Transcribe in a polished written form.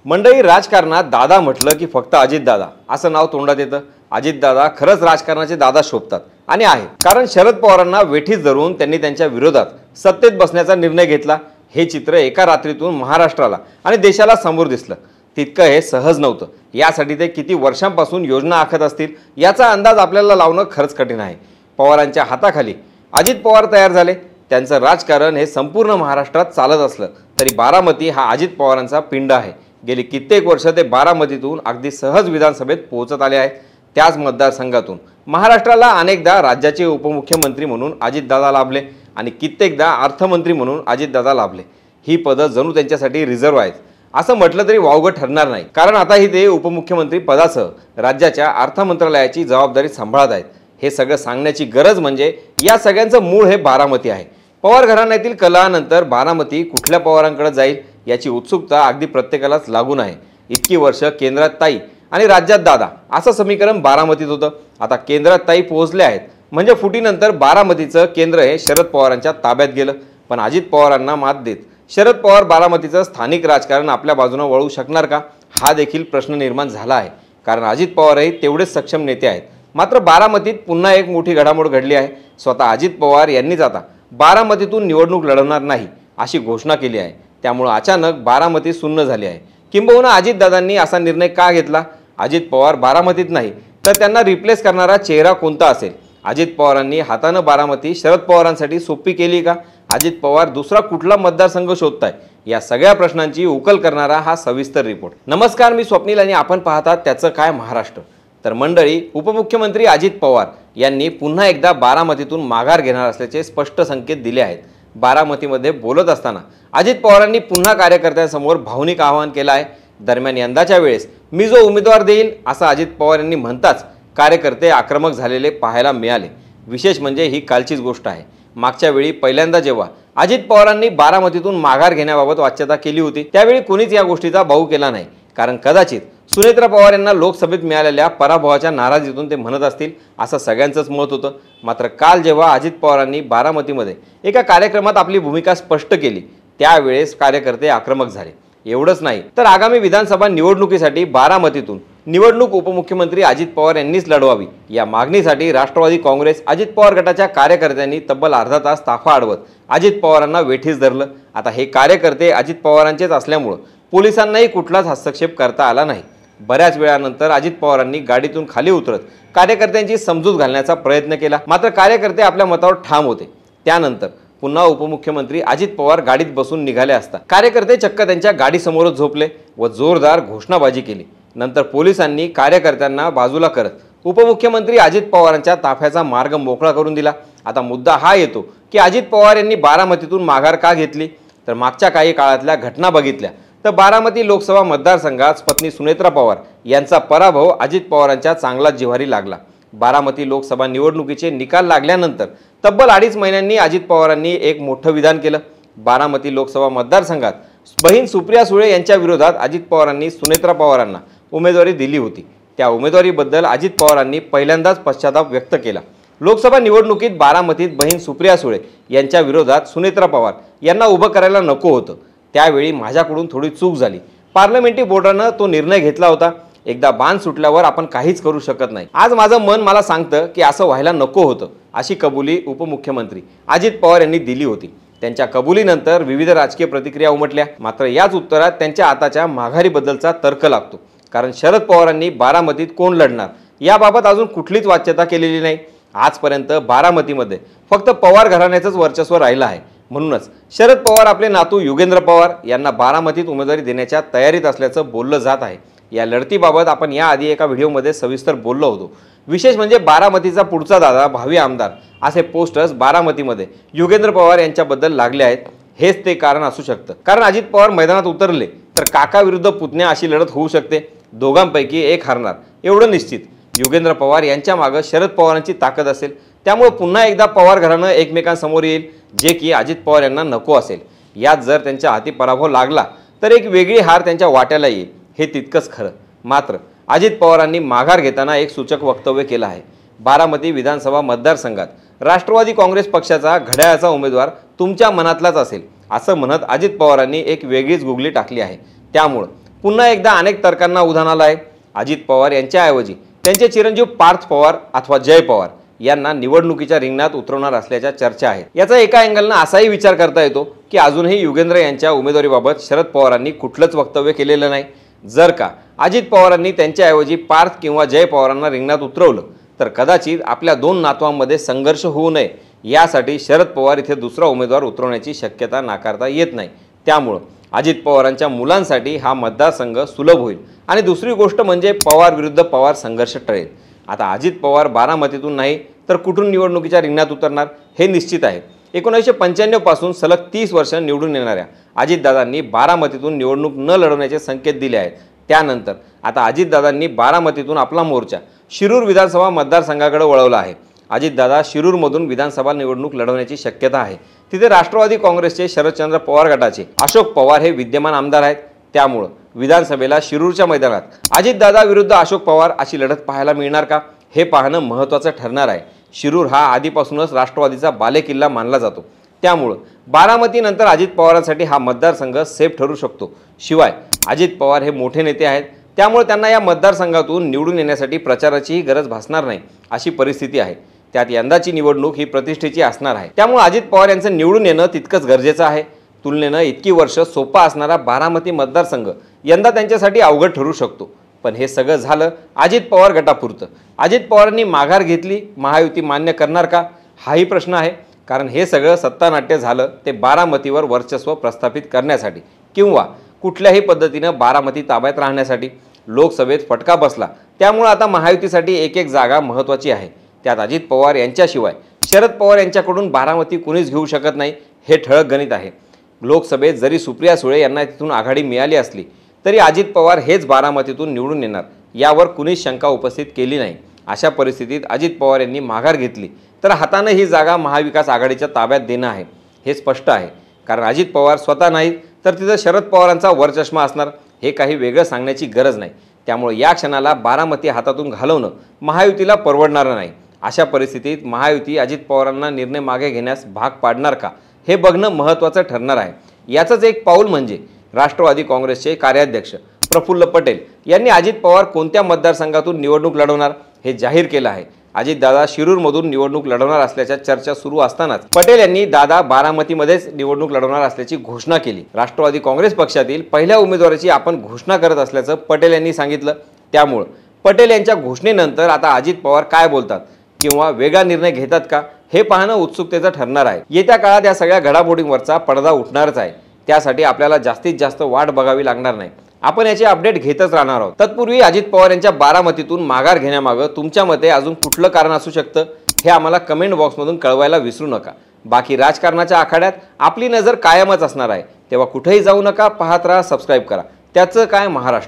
मंडळी, राजकारणात दादा म्हटलं की फक्त अजितदादा असं नाव तोंडात येतं. अजितदादा खरंच राजकारणाचे दादा शोभतात आणि आहे, कारण शरद पवारांना वेठीस धरून त्यांनी त्यांच्या विरोधात सत्तेत बसण्याचा निर्णय घेतला. हे चित्र एका रात्रीतून महाराष्ट्राला आणि देशाला समोर दिसलं. तितकं हे सहज नव्हतं. यासाठी ते किती वर्षांपासून योजना आखत असतील याचा अंदाज आपल्याला लावणं खरंच कठीण आहे. पवारांच्या हाताखाली अजित पवार तयार झाले. त्यांचं राजकारण हे संपूर्ण महाराष्ट्रात चालत असलं तरी बारामती हा अजित पवारांचा पिंड आहे. गेली कित्येक वर्ष ते बारामतीतून अगदी सहज विधानसभेत पोहोचत आले आहेत. त्याच मतदारसंघातून महाराष्ट्राला अनेकदा राज्याचे उपमुख्यमंत्री म्हणून अजितदादा लाभले आणि कित्येकदा अर्थमंत्री म्हणून अजितदादा लाभले. ही पदं जणू त्यांच्यासाठी रिझर्व्ह आहेत असं म्हटलं तरी वावगं ठरणार नाही, कारण आताही ते उपमुख्यमंत्री पदासह राज्याच्या अर्थ मंत्रालयाची जबाबदारी सांभाळत आहेत. हे सगळं सांगण्याची गरज म्हणजे या सगळ्यांचं मूळ हे बारामती आहे. पवार घराण्यातील कलहानंतर बारामती कुठल्या पवारांकडे जाईल याची उत्सुकता अगदी प्रत्येकालाच लागून आहे. इतकी वर्ष केंद्रात ताई आणि राज्यात दादा असं समीकरण बारामतीत होतं. आता केंद्रात ताई पोहोचले आहेत म्हणजे फुटीनंतर बारामतीचं केंद्र हे शरद पवारांच्या ताब्यात गेलं. पण अजित पवारांना मात देत शरद पवार बारामतीचं स्थानिक राजकारण आपल्या बाजूने वळवू शकणार का, हा देखील प्रश्न निर्माण झाला आहे. कारण अजित पवारही तेवढेच सक्षम नेते आहेत. मात्र बारामतीत पुन्हा एक मोठी घडामोड घडली आहे. स्वतः अजित पवार यांनीच आता बारामतीतून निवडणूक लढवणार नाही अशी घोषणा केली आहे. त्यामुळे अचानक बारामती सुन्न झाली आहे. किंबहुना अजितदादांनी असा निर्णय का घेतला? अजित पवार बारामतीत नाही तर त्यांना रिप्लेस करणारा चेहरा कोणता असेल? अजित पवारांनी हातानं बारामती शरद पवारांसाठी सोपी केली का? अजित पवार दुसरा कुठला मतदारसंघ शोधताय? या सगळ्या प्रश्नांची उकल करणारा हा सविस्तर रिपोर्ट. नमस्कार, मी स्वप्नील आणि आपण पाहतात त्याचं काय महाराष्ट्र. तर मंडळी, उपमुख्यमंत्री अजित पवार यांनी पुन्हा एकदा बारामतीतून माघार घेणार असल्याचे स्पष्ट संकेत दिले आहेत. बारामतीमध्ये बोलत असताना अजित पवारांनी पुन्हा कार्यकर्त्यांसमोर भावनिक आवाहन केलं आहे. दरम्यान यंदाच्या वेळेस मी जो उमेदवार देईल असं अजित पवार यांनी म्हणताच कार्यकर्ते आक्रमक झालेले पाहायला मिळाले. विशेष म्हणजे ही कालचीच गोष्ट आहे. मागच्या वेळी पहिल्यांदा जेव्हा अजित पवारांनी बारामतीतून माघार घेण्याबाबत वाच्यता केली होती त्यावेळी कोणीच या गोष्टीचा बाऊ केला नाही, कारण कदाचित सुनेत्रा पवार यांना लोकसभेत मिळालेल्या पराभवाच्या नाराजीतून ते म्हणत असतील असं सगळ्यांचंच मत होतं. मात्र काल जेव्हा अजित पवारांनी बारामतीमध्ये एका कार्यक्रमात आपली भूमिका स्पष्ट केली त्यावेळेस कार्यकर्ते आक्रमक झाले. एवढंच नाही तर आगामी विधानसभा निवडणुकीसाठी बारामतीतून निवडणूक उपमुख्यमंत्री अजित पवार यांनीच लढवावी या मागणीसाठी राष्ट्रवादी काँग्रेस अजित पवार गटाच्या कार्यकर्त्यांनी तब्बल अर्धा तास ताफा अडवत अजित पवारांना वेठीस धरलं. आता हे कार्यकर्ते अजित पवारांचेच असल्यामुळं पोलिसांनाही कुठलाच हस्तक्षेप करता आला नाही. बऱ्याच वेळानंतर अजित पवारांनी गाडीतून खाली उतरत कार्यकर्त्यांची समजूत घालण्याचा प्रयत्न केला. मात्र कार्यकर्ते आपल्या मतावर ठाम होते. त्यानंतर पुन्हा उपमुख्यमंत्री अजित पवार गाडीत बसून निघाले असता कार्यकर्ते चक्क त्यांच्या गाडीसमोरच झोपले व जोरदार घोषणाबाजी केली. नंतर पोलिसांनी कार्यकर्त्यांना बाजूला करत उपमुख्यमंत्री अजित पवारांच्या ताफ्याचा मार्ग मोकळा करून दिला. आता मुद्दा हा येतो की अजित पवार यांनी बारामतीतून माघार का घेतली? तर मागच्या काही काळातल्या घटना बघितल्या तर बारामती लोकसभा मतदारसंघात पत्नी सुनेत्रा पवार यांचा पराभव अजित पवारांच्या चांगलाच जिव्हारी लागला. बारामती लोकसभा निवडणुकीचे निकाल लागल्यानंतर तब्बल 2.5 महिन्यांनी अजित पवारांनी एक मोठं विधान केलं. बारामती लोकसभा मतदारसंघात बहीण सुप्रिया सुळे यांच्या विरोधात अजित पवारांनी सुनेत्रा पवारांना उमेदवारी दिली होती. त्या उमेदवारीबद्दल अजित पवारांनी पहिल्यांदाच पश्चाताप व्यक्त केला. लोकसभा निवडणुकीत बारामतीत बहीण सुप्रिया सुळे यांच्या विरोधात सुनेत्रा पवार यांना उभं करायला नको होतं. त्यावेळी माझ्याकडून थोडी चूक झाली. पार्लमेंटरी बोर्डानं तो निर्णय घेतला होता. एकदा बाण सुटल्यावर आपण काहीच करू शकत नाही. आज माझं मन मला सांगतं की असं व्हायला नको होतं, अशी कबुली उपमुख्यमंत्री अजित पवार यांनी दिली होती. त्यांच्या कबुलीनंतर विविध राजकीय प्रतिक्रिया उमटल्या. मात्र याच उत्तरात त्यांच्या आताच्या माघारीबद्दलचा तर्क लागतो. कारण शरद पवारांनी बारामतीत कोण लढणार याबाबत अजून कुठलीच वाच्यता केलेली नाही. आजपर्यंत बारामतीमध्ये फक्त पवार घराण्याचंच वर्चस्व राहिलं आहे. म्हणूनच शरद पवार आपले नातू युगेंद्र पवार यांना बारामतीत उमेदवारी देण्याच्या तयारीत असल्याचं बोललं जात आहे. या लढतीबाबत आपण याआधी एका व्हिडिओमध्ये सविस्तर बोललो होतो. विशेष म्हणजे बारामतीचा पुढचा दादा, भावी आमदार असे पोस्टर्स बारामतीमध्ये युगेंद्र पवार यांच्याबद्दल लागले आहेत. हेच ते कारण असू शकतं. कारण अजित पवार मैदानात उतरले तर काका विरुद्ध पुतण्या अशी लढत होऊ शकते. दोघांपैकी एक हरणार एवढं निश्चित. युगेंद्र पवार यांच्या मागे शरद पवारांची ताकद असेल. त्यामुळे पुन्हा एकदा पवार घराणं एकमेकांसमोर येईल, जे की अजित पवार यांना नको असेल. यात जर त्यांच्या हाती पराभव लागला तर एक वेगळी हार त्यांच्या वाट्याला येईल, हे तितकंच खरं. मात्र अजित पवारांनी माघार घेताना एक सूचक वक्तव्य केलं आहे. बारामती विधानसभा मतदारसंघात राष्ट्रवादी काँग्रेस पक्षाचा घड्याळाचा उमेदवार तुमच्या मनातलाच असेल असं म्हणत अजित पवारांनी एक वेगळीच गुगली टाकली आहे. त्यामुळे पुन्हा एकदा अनेक तर्कांना उधाण आलं आहे। अजित पवार यांच्याऐवजी त्यांचे चिरंजीव पार्थ पवार अथवा जय पवार यांना निवडणुकीच्या रिंगणात उतरवणार असल्याच्या चर्चा आहेत। याचा एका अँगलनं असाही विचार करता येतो की अजूनही युगेंद्र यांच्या उमेदवारीबाबत शरद पवारांनी कुठलंच वक्तव्य केलेलं नाही। जर का अजित पवारांनी त्यांच्याऐवजी पार्थ किंवा जय पवारांना रिंगणात उतरवलं तर कदाचित आपल्या दोन नातवांमध्ये संघर्ष होऊ नये यासाठी शरद पवार इथे दुसरा उमेदवार उतरवण्याची शक्यता नाकारता येत नाही। त्यामुळे अजित पवारांच्या मुलांसाठी हा मतदारसंघ सुलभ होईल आणि दुसरी गोष्ट म्हणजे पवार विरुद्ध पवार संघर्ष टळेल। आता अजित पवार बारामतीतून नाही तर कुठून निवडणुकीच्या रिंगणात उतरणार हे निश्चित आहे। 1995 पासून सलग 30 वर्ष निवडून येणाऱ्या अजितदादांनी बारामतीतून निवडणूक न लढवण्याचे संकेत दिले आहेत। त्यानंतर आता अजितदादांनी बारामतीतून आपला मोर्चा शिरूर विधानसभा मतदारसंघाकडे वळवला आहे। अजितदादा शिरूरमधून विधानसभा निवडणूक लढवण्याची शक्यता आहे। तिथे राष्ट्रवादी काँग्रेसचे शरदचंद्र पवार गटाचे अशोक पवार हे विद्यमान आमदार आहेत। त्यामुळे विधानसभेला शिरूरच्या मैदानात अजितदादा विरुद्ध अशोक पवार अशी लढत पाहायला मिळणार का हे पाहणं महत्त्वाचं ठरणार आहे। शिरूर हा आधीपासूनच राष्ट्रवादीचा बालेकिल्ला मानला जातो। त्यामुळे बारामतीनंतर अजित पवारांसाठी हा मतदारसंघ सेफ ठरू शकतो। शिवाय अजित पवार हे मोठे नेते आहेत, त्यामुळे त्यांना या मतदारसंघातून निवडून येण्यासाठी प्रचाराचीही गरज भासणार नाही अशी परिस्थिती आहे। त्यात यंदाची निवडणूक ही प्रतिष्ठेची असणार आहे। त्यामुळे अजित पवार यांचं निवडून येणं तितकंच गरजेचं आहे। तुलनेनं इतकी वर्ष सोपा असणारा बारामती मतदारसंघ यंदा त्यांच्यासाठी अवघड ठरू शकतो। पण हे सगळं झालं अजित पवार गटापुरतं। अजित पवारांनी माघार घेतली, महायुती मान्य करणार का हाही प्रश्न आहे। कारण हे सगळं सत्तानाट्य झालं ते बारामतीवर वर्चस्व प्रस्थापित करण्यासाठी किंवा कुठल्याही पद्धतीनं बारामती ताब्यात राहण्यासाठी। लोकसभेत फटका बसला, त्यामुळे आता महायुतीसाठी एक एक जागा महत्त्वाची आहे। त्यात अजित पवार यांच्याशिवाय शरद पवार यांच्याकडून बारामती कुणीच घेऊ शकत नाही हे ठळक गणित आहे। लोकसभेत जरी सुप्रिया सुळे यांना तिथून आघाडी मिळाली असली तरी अजित पवार हेच बारामतीतून निवडून येणार यावर कुणीच शंका उपस्थित केली नाही। अशा परिस्थितीत अजित पवार यांनी माघार घेतली तर हाताने ही जागा महाविकास आघाडीच्या ताब्यात देणं आहे हे स्पष्ट आहे। कारण अजित पवार स्वतः नाहीत तर तिथं शरद पवारांचा वरचष्मा असणार हे काही वेगळं सांगण्याची गरज नाही। त्यामुळे या क्षणाला बारामती हातातून घालवणं महायुतीला परवडणारं नाही। अशा परिस्थितीत महायुती अजित पवारांना निर्णय मागे घेण्यास भाग पाडणार का हे बघणं महत्त्वाचं ठरणार आहे। याचंच एक पाऊल म्हणजे राष्ट्रवादी काँग्रेसचे कार्याध्यक्ष प्रफुल्ल पटेल यांनी अजित पवार कोणत्या मतदारसंघातून निवडणूक लढवणार हे जाहीर केलं आहे। अजितदादा शिरूरमधून निवडणूक लढवणार असल्याच्या चर्चा सुरू असतानाच पटेल यांनी दादा बारामतीमध्येच निवडणूक लढवणार असल्याची घोषणा केली। राष्ट्रवादी काँग्रेस पक्षातील पहिल्या उमेदवाराची आपण घोषणा करत असल्याचं पटेल यांनी सांगितलं। त्यामुळे पटेल यांच्या घोषणेनंतर आता अजित पवार काय बोलतात किंवा वेगळा निर्णय घेतात का हे पाहणं उत्सुकतेचं ठरणार आहे। येत्या काळात या सगळ्या घडामोडींवरचा पडदा उठणारच आहे। त्यासाठी आपल्याला जास्तीत जास्त वाट बघावी लागणार नाही। आपण याचे अपडेट घेतच राहणार आहोत। तत्पूर्वी अजित पवार यांच्या बारामतीतून माघार घेण्यामागं तुमच्या मते अजून कुठलं कारण असू शकतं हे आम्हाला कमेंट बॉक्समधून कळवायला विसरू नका। बाकी राजकारणाच्या आखाड्यात आपली नजर कायमच असणार आहे, तेव्हा कुठेही जाऊ नका, पाहत राहा, सबस्क्राईब करा। त्याचं काय महाराष्ट्र।